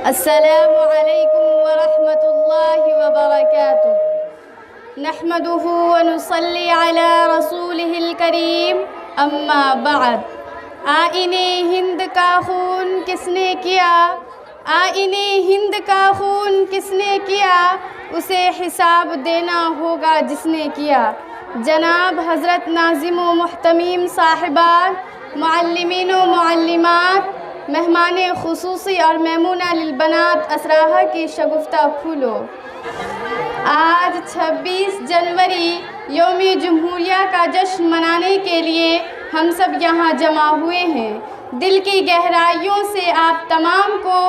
السلام علیکم ورحمۃ اللہ وبرکاتہ نحمده ونصلی علی رسولہ الکریم اما بعد۔ آئین ہند کا خون کس نے کیا، آئین ہند کا خون کس نے کیا، اسے حساب دینا ہوگا جس نے کیا۔ جناب حضرت ناظم و محتمیم صاحبان، معلمین و معلمات، مہمان خصوصی اور میمونہ للبنات اسراحہ کی شگفتہ پھولو، آج 26 جنوری یوم جمہوریہ کا جشن منانے کے لیے ہم سب یہاں جمع ہوئے ہیں۔ دل کی گہرائیوں سے آپ تمام کو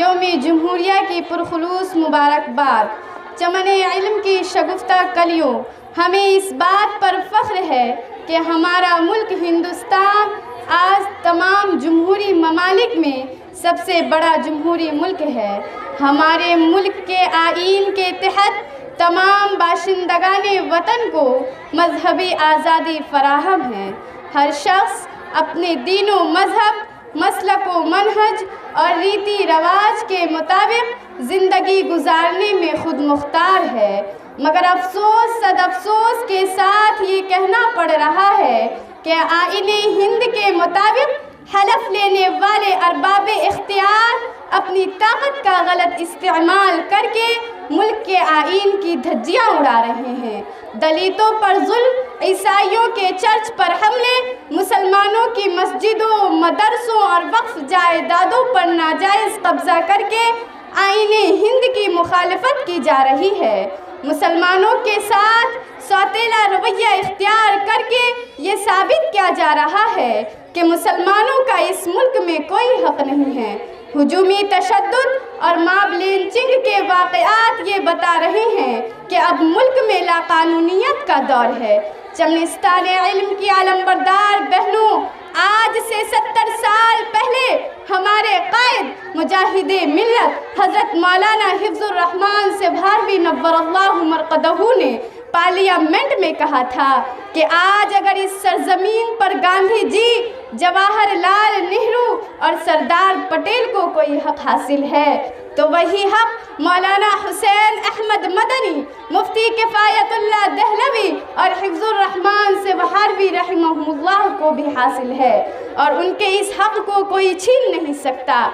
یوم جمہوریہ کی پرخلوص مبارکباد۔ چمن علم کی شگفتہ کلیوں، ہمیں اس بات پر فخر ہے کہ ہمارا ملک ہندوستان آج تمام جمہوری ممالک میں سب سے بڑا جمہوری ملک ہے۔ ہمارے ملک کے آئین کے تحت تمام باشندگان وطن کو مذہبی آزادی فراہم ہے۔ ہر شخص اپنے دین و مذہب، مسلک و منہج اور ریتی رواج کے مطابق زندگی گزارنے میں خود مختار ہے، مگر افسوس صد افسوس کے ساتھ یہ کہنا پڑ رہا ہے کہ آئین ہند کے مطابق حلف لینے والے ارباب اختیار اپنی طاقت کا غلط استعمال کر کے ملک کے آئین کی دھجیاں اڑا رہے ہیں۔ دلتوں پر ظلم، عیسائیوں کے چرچ پر حملے، مسلمانوں کی مسجدوں، مدرسوں اور وقف جائیدادوں پر ناجائز قبضہ کر کے آئین ہند کی مخالفت کی جا رہی ہے۔ مسلمانوں کے ساتھ سوتیلا رویہ اختیار کر کے یہ ثابت کیا جا رہا ہے کہ مسلمانوں کا اس ملک میں کوئی حق نہیں ہے۔ ہجومی تشدد اور ماب لنچنگ کے واقعات یہ بتا رہے ہیں کہ اب ملک میں لاقانونیت کا دور ہے۔ چمنستان علم کی علمبردار بہنوں، آج سے 70 سال پہلے ہمارے قائد مجاہد ملت حضرت مولانا حفظ الرحمان سبھاروی نور اللہ مرقدہ نے پارلیمنٹ میں کہا تھا کہ آج اگر اس سرزمین پر گاندھی جی، جواہر لال نہرو اور سردار پٹیل کو کوئی حق حاصل ہے تو وہی حق مولانا حسین احمد مدنی، مفتی کفایت اللہ دہلوی اور حفظ الرحمان سبھاروی رحمہم اللہ کو بھی حاصل ہے، اور ان کے اس حق کو کوئی چھین نہیں سکتا۔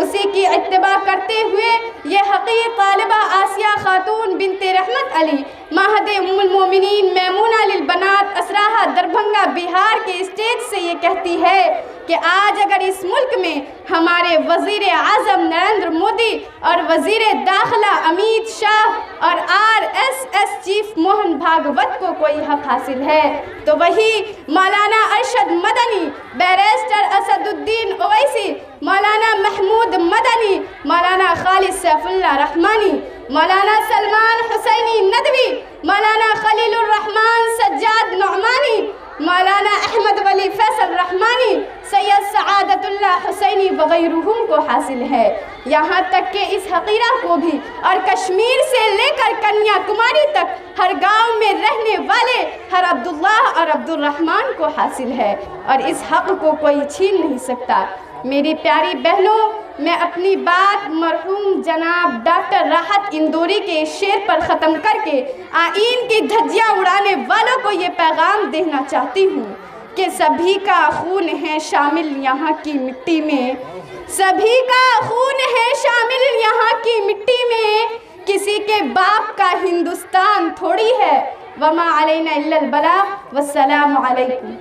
اسی کی اتباع کرتے ہوئے یہ حقیر طالبہ آسیہ خاتون بنت رحمت علی، مہد ام المومنین میمونہ للبنات اسراحہ دربھنگہ بہار کے اسٹیج سے یہ کہتی ہے کہ آج اگر اس ملک میں ہمارے وزیر اعظم نریندر مودی اور وزیر داخلہ امیت شاہ اور RSS چیف موہن بھاگوت کو کوئی حق حاصل ہے تو وہی مولانا ارشد مدنی، بیرسٹر اسد الدین اویسی، مولانا محمود مدنی، مولانا خالد سیف اللہ رحمانی، مولانا سلمان حسینی ندوی، مولانا خلیل الرحمان سجاد نعمانی، مولانا احمد ولی فیصل رحمانی، سید سعادت اللہ حسینی وغیرہم کو حاصل ہے۔ یہاں تک کہ اس حقیرہ کو بھی اور کشمیر سے لے کر کنیا کماری تک ہر گاؤں میں رہنے والے ہر عبداللہ اور عبد الرحمن کو حاصل ہے، اور اس حق کو کوئی چھین نہیں سکتا۔ میری پیاری بہنوں، میں اپنی بات مرحوم جناب ڈاکٹر راحت اندوری کے شعر پر ختم کر کے آئین کی دھجیاں اڑانے والوں کو یہ پیغام دینا چاہتی ہوں کہ سبھی کا خون ہے شامل یہاں کی مٹی میں، سبھی کا خون ہے شامل یہاں کی مٹی میں، کسی کے باپ کا ہندوستان تھوڑی ہے۔ وما علینا الا البلاغ، والسلام علیکم۔